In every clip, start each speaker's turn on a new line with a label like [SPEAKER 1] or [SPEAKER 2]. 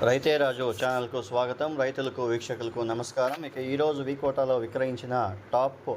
[SPEAKER 1] రైతే రాజు ఛానల్కు స్వాగతం. రైతులకు వీక్షకులకు నమస్కారం. ఇక ఈరోజు వికోటాలో విక్రయించిన టాప్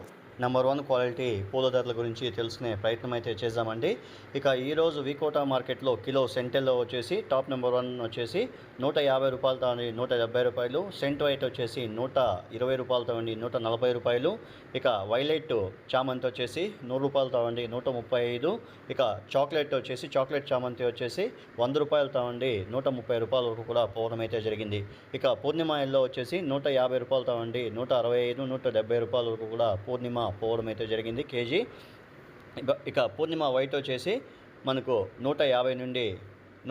[SPEAKER 1] నెంబర్ 1 క్వాలిటీ పూల ధరల గురించి తెలుసుకునే ప్రయత్నం అయితే చేద్దామండి. ఇక ఈరోజు వికోటా మార్కెట్లో కిలో సెంటెల్లో వచ్చేసి టాప్ నెంబర్ 1 వచ్చేసి 150 రూపాయలతో ఉండి 170 రూపాయలు, సెంట్ వైట్ వచ్చేసి 120 రూపాయలతో ఉండి 140 రూపాయలు, ఇక వైలెట్ చామంతి వచ్చేసి 100 రూపాయలతో ఉండి 135, ఇక చాక్లెట్ చామంతి వచ్చేసి 100 రూపాయలతో ఉండి 130 రూపాయల వరకు కూడా పోవడం అయితే జరిగింది. ఇక పూర్ణిమ ఎల్లో వచ్చేసి 150 రూపాయలతో ఉండి 165, 170 రూపాయల వరకు కూడా పూర్ణిమ పోవడం అయితే జరిగింది కేజీ. ఇక పూర్ణిమ వైట్ వచ్చేసి మనకు 150 నుండి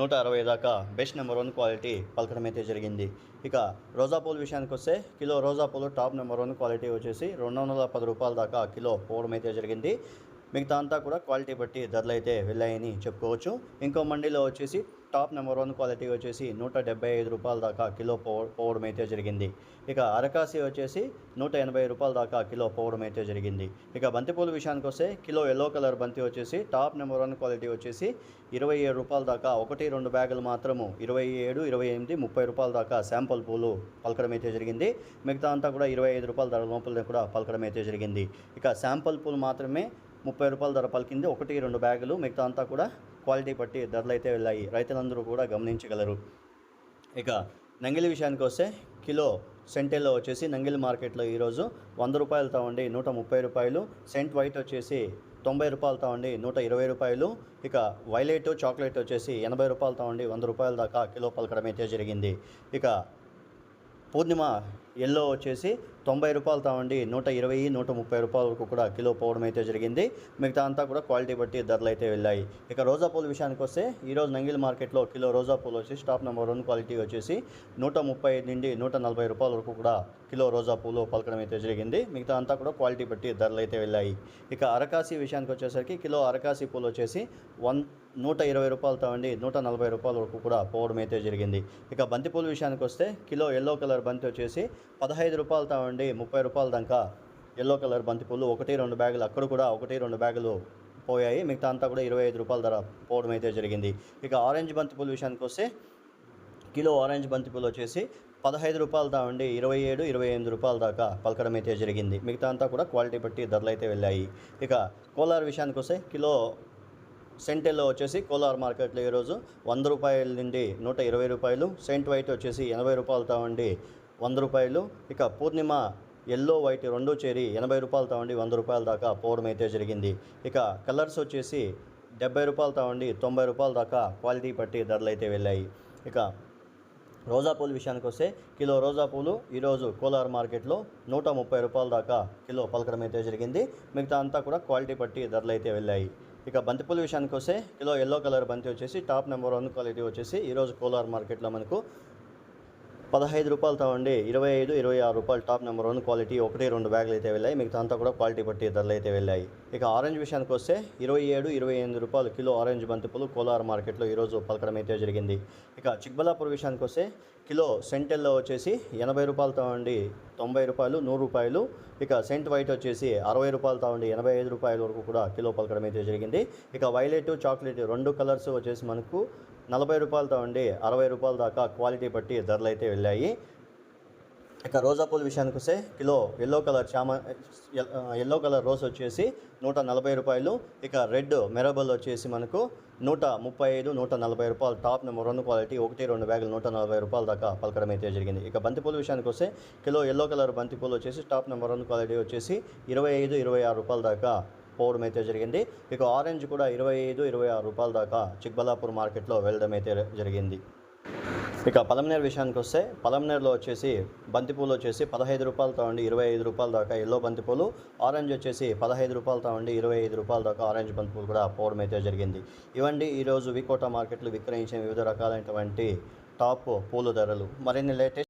[SPEAKER 1] 160 దాకా బెస్ట్ నెంబర్ 1 క్వాలిటీ పలకడం అయితే జరిగింది. ఇక రోజా పూల విషయానికి వస్తే కిలో రోజా పూలు టాప్ నెంబర్ 1 క్వాలిటీ వచ్చేసి 210 రూపాయల దాకా కిలో పోవడం అయితే జరిగింది. మిగతా అంతా కూడా క్వాలిటీ బట్టి ధరలు అయితే వెళ్ళాయని చెప్పుకోవచ్చు. ఇంకో మండీలో వచ్చేసి టాప్ నెంబర్ 1 క్వాలిటీ వచ్చేసి 175 రూపాయల దాకా కిలో పోవడం అయితే జరిగింది. ఇక అరకాసి వచ్చేసి 180 రూపాయల దాకా కిలో పోవడం అయితే జరిగింది. ఇక బంతిపూల విషయానికి వస్తే కిలో ఎల్లో కలర్ బంతి వచ్చేసి టాప్ నెంబర్ 1 క్వాలిటీ వచ్చేసి 27 రూపాయల దాకా, 1-2 బ్యాగులు మాత్రము 27, 28, 30 రూపాయల దాకా శాంపుల్ పూలు పలకడం అయితే జరిగింది. మిగతా అంతా కూడా 25 రూపాయల ధర లోపల కూడా పలకడం అయితే జరిగింది. ఇక శాంపుల్ పూలు మాత్రమే 30 రూపాయల ధర పలికింది, 1-2 బ్యాగులు. మిగతా అంతా కూడా క్వాలిటీ బట్టి ధరలు అయితే వెళ్ళాయి, రైతులందరూ కూడా గమనించగలరు. ఇక నంగిలి విషయానికి వస్తే కిలో సెంటెల్లో వచ్చేసి నంగిలి మార్కెట్లో ఈరోజు 100 రూపాయలతో ఉండి 130 రూపాయలు, సెంట్ వైట్ వచ్చేసి 90 రూపాయలతో ఉండి 120 రూపాయలు, ఇక వైలెట్ చాక్లెట్ వచ్చేసి 80 రూపాయలతో ఉండి 100 రూపాయల దాకా కిలో పలకడం అయితే జరిగింది. ఇక పూర్ణిమ ఎల్లో వచ్చేసి 90 రూపాయలతో ఉండి 120, 130 రూపాయల వరకు కూడా కిలో పోవడం అయితే జరిగింది. మిగతా అంతా కూడా క్వాలిటీ బట్టి ధరలు అయితే వెళ్ళాయి. ఇక రోజా పూల విషయానికి వస్తే ఈరోజు నంగిలి మార్కెట్లో కిలో రోజా పూలు వచ్చేసి టాప్ నెంబర్ 1 క్వాలిటీ వచ్చేసి 130 నుండి 140 రూపాయల వరకు కూడా కిలో రోజా పూలు పలకడం అయితే జరిగింది. మిగతా అంతా కూడా క్వాలిటీ బట్టి ధరలు అయితే వెళ్ళాయి. ఇక అరకాసి విషయానికి వచ్చేసరికి కిలో అరకాసి పూలు వచ్చేసి 120 రూపాయలతో ఉండి 140 రూపాయల వరకు కూడా పోవడం అయితే జరిగింది. ఇక బంతిపూల విషయానికి వస్తే కిలో ఎల్లో కలర్ బంతి వచ్చేసి 15 రూపాయలతో ఉండి 30 రూపాయల దాకా ఎల్లో కలర్ బంతిపూలు, 1-2 బ్యాగులు అక్కడ కూడా 1-2 బ్యాగులు పోయాయి. మిగతా అంతా కూడా 25 రూపాయల ధర పోవడం అయితే జరిగింది. ఇక ఆరెంజ్ బంతిపూల విషయానికి వస్తే కిలో ఆరెంజ్ బంతిపూలు వచ్చేసి 15 రూపాయలతో ఉండి 27, 28 రూపాయల దాకా పలకడం అయితే జరిగింది. మిగతా అంతా కూడా క్వాలిటీ బట్టి ధరలు అయితే వెళ్ళాయి. ఇక కోలార్ విషయానికి వస్తే కిలో సెంటెల్లో వచ్చేసి కోలార్ మార్కెట్లో ఈరోజు 100 రూపాయల నుండి 120 రూపాయలు, సెంట్ వైట్ వచ్చేసి 80 రూపాయలతో ఉండి 100 రూపాయలు, ఇక పూర్ణిమ ఎల్లో వైట్ రెండు చేరి 80 రూపాయలతో ఉండి 100 రూపాయల దాకా పోవడం అయితే జరిగింది. ఇక కలర్స్ వచ్చేసి 70 రూపాయలతో ఉండి 90 రూపాయల దాకా క్వాలిటీ బట్టి ధరలు అయితే వెళ్ళాయి. ఇక రోజా పూల విషయానికి వస్తే కిలో రోజా పూలు ఈరోజు కోలార్ మార్కెట్లో 130 రూపాయల దాకా కిలో పలకడం అయితే జరిగింది. మిగతా అంతా కూడా క్వాలిటీ బట్టి ధరలు అయితే వెళ్ళాయి. ఇక బంతిపూల విషయానికి వస్తే కిలో ఎల్లో కలర్ బంతి వచ్చేసి టాప్ నెంబర్ 1 క్వాలిటీ వచ్చేసి ఈరోజు కోలార్ మార్కెట్లో మనకు 15 రూపాయలతో ఉండి 25, 26 రూపాయలు టాప్ నెంబర్ 1 క్వాలిటీ, 1-2 బ్యాగులు అయితే వెళ్ళాయి. మిగతా అంతా కూడా క్వాలిటీ బట్టి ధరలు అయితే వెళ్ళాయి. ఇక ఆరెంజ్ విషయానికి వస్తే 27, 28 రూపాయలు కిలో ఆరెంజ్ బంతిపూలు కోలార్ మార్కెట్లో ఈరోజు పలకడం అయితే జరిగింది. ఇక చిక్బల్లాపూర్ విషయానికి వస్తే కిలో సెంటెల్లో వచ్చేసి 80 రూపాయలతో ఉండి 90 రూపాయలు, 100 రూపాయలు, ఇక సెంట్ వైట్ వచ్చేసి 60 రూపాయలతో ఉండి 85 రూపాయల వరకు కూడా కిలో పలకడం అయితే జరిగింది. ఇక వైలెట్ చాక్లెట్ 2 కలర్స్ వచ్చేసి మనకు 40 రూపాయలతో ఉండి 60 రూపాయల దాకా క్వాలిటీ బట్టి ధరలు అయితే వెళ్ళాయి. ఇక రోజా పూల విషయానికి వస్తే కిలో ఎల్లో కలర్ రోజ్ వచ్చేసి 140 రూపాయలు, ఇక రెడ్ మెరబల్ వచ్చేసి మనకు 135, 140 రూపాయలు టాప్ నెంబర్ 1 క్వాలిటీ, 1-2 బ్యాగులు 140 రూపాయల దాకా పలకడం అయితే జరిగింది. ఇక బంతిపూల విషయానికి వస్తే కిలో ఎల్లో కలర్ బంతిపూలు వచ్చేసి టాప్ నెంబర్ 1 క్వాలిటీ వచ్చేసి 25, 26 రూపాయల దాకా పోవడం అయితే జరిగింది. ఇక ఆరెంజ్ కూడా 25, 26 రూపాయల దాకా చిక్బల్లాపూర్ మార్కెట్లో వెళ్ళడం అయితే జరిగింది. ఇక పలమనేరు విషయానికి వస్తే పలమనేరులో వచ్చేసి బంతిపూలు వచ్చేసి 15 రూపాయలతో ఉండి 25 రూపాయల దాకా ఎల్లో బంతిపూలు, ఆరెంజ్ వచ్చేసి 15 రూపాయలతో ఉండి 25 రూపాయల దాకా ఆరెంజ్ బంతిపూలు కూడా పోవడం అయితే జరిగింది. ఇవండి ఈరోజు వికోటా మార్కెట్లో విక్రయించిన వివిధ రకాలైనటువంటి టాప్ పూల ధరలు. మరిన్ని లేటెస్ట్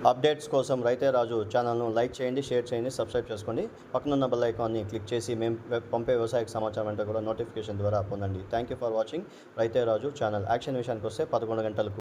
[SPEAKER 1] అప్డేట్స్ కోసం రైతే రాజు ఛానల్ను లైక్ చేయండి, షేర్ చేయండి, సబ్స్క్రైబ్ చేసుకోండి. పక్కనున్న బెల్ ఐకాన్ని క్లిక్ చేసి మేము పంపే వ్యవసాయ సమాచారం అంటే కూడా నోటిఫికేషన్ ద్వారా పొందండి. థ్యాంక్ యూ ఫర్ వాచింగ్ రైతే రాజు ఛానల్. యాక్షన్ విషయానికి వస్తే 11 గంటలకు